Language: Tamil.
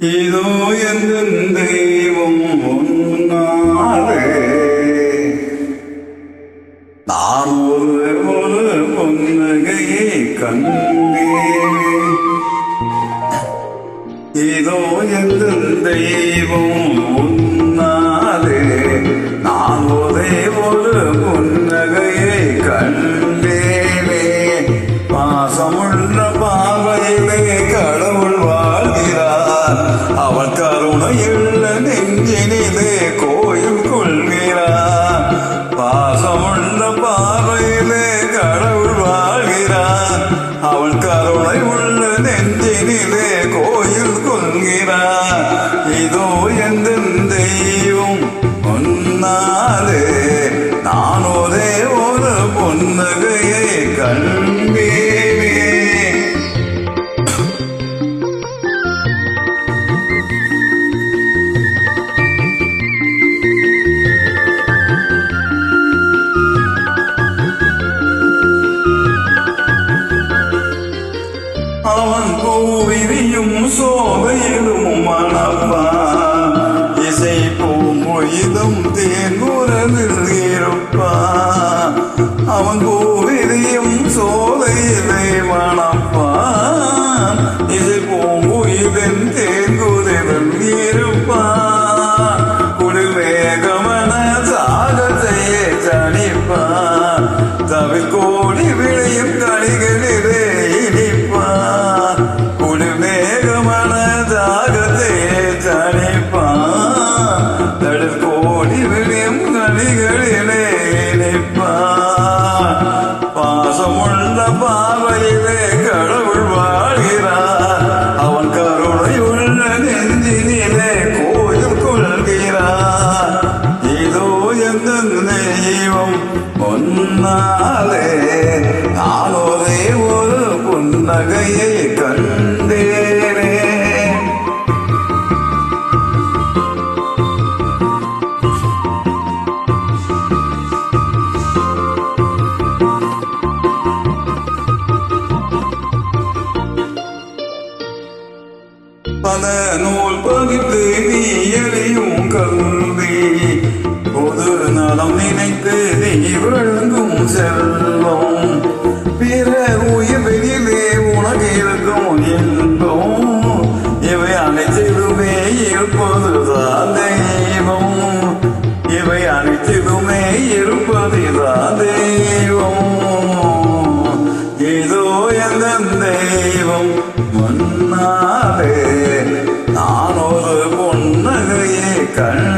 இதோ என் தெய்வம் ஒன்னாலே நான் ஒரு பொன்னகையை கண்டேன். இதோ என் தெய்வம் ஒன்னாலே நான் ஒரு பொன்னகையை கண்டேனே. பாசமுள்ள பார்வையிலே கடவுள் வாழ்கிறார். அவள் கருணையுள்ள நெஞ்சினிலே கோயில் கொள்கிறார். பாசமுள்ள பார்வையிலே கடவுள் வாழ்கிறார். அவள் கருணை உள்ள நெஞ்சினிலே கோயில் கொள்கிறார். இதோ என் தெய்வம் ஒன்னாலே நான் ஒரு பொன்னகையை கண்டேனே. அவன் பூவிரியும் சோதையிலும் மணப்பான். இசை பூமொய்தும் தேன்குரலில் இருப்பான். அவன் பூவிரியும் சோதையிலே மணப்பான். இசை பூமொய்தும் தேன்குரலில் இருப்பான். குளிர் வேகமன சாகத்தையே தணிப்பான். தவில் கோடி விளையும் கணிகளிலே இனிப்பான். குளிர் வேகமன தாகத்தையே தணிப்பான். தடல் கோடி விளையும் கணிகளிலே இனிப்பான். பாசமுள்ள பார்வையிலே கடவுள் வாழ்கிறார். அவன் கருணை உள்ள நெஞ்சினிலே கோயில் கொள்கிறார். இதோ என் தெய்வம் ஒன்னாலே நான் ஒரு புன்னகையை கண்டேனே. பல நூல் பகிர்ந்து நீ எறியும் கல்வி. பொது நலம் நினைத்து நீ வழங்கும் செல்வம். பிற உயிரிலே உனக்கு இருக்கும் இன்பம். இவை அனைத்திலுமே இருப்பதுதான் தெய்வம். இவை அனைத்திலுமே இருப்பதுதான் தெய்வம். இதோ என் தெய்வம் ஒன்னாலே நான் ஒரு பொன்னகையை கண்டேனே.